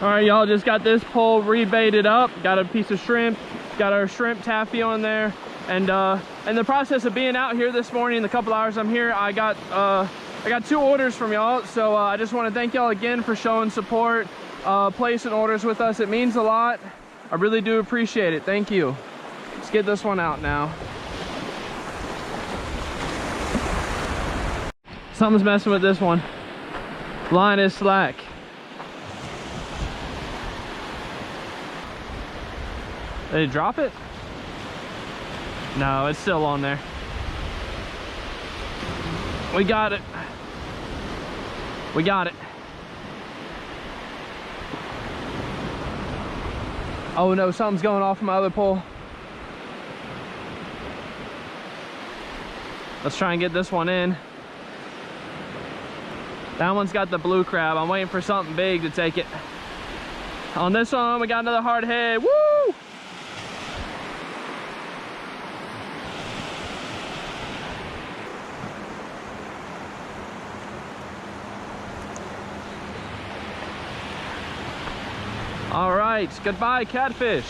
All right, y'all, just got this pole rebaited up. Got a piece of shrimp, got our shrimp taffy on there. And in the process of being out here this morning, the couple hours I'm here, I got 2 orders from y'all. So I just want to thank y'all again for showing support, placing orders with us. It means a lot. I really do appreciate it. Thank you. Let's get this one out now. Something's messing with this one. Line is slack. Did it drop it? No, it's still on there. We got it. We got it. Oh no, something's going off my other pole. Let's try and get this one in. That one's got the blue crab. I'm waiting for something big to take it. On this one, we got another hard head. Woo! All right, goodbye, catfish.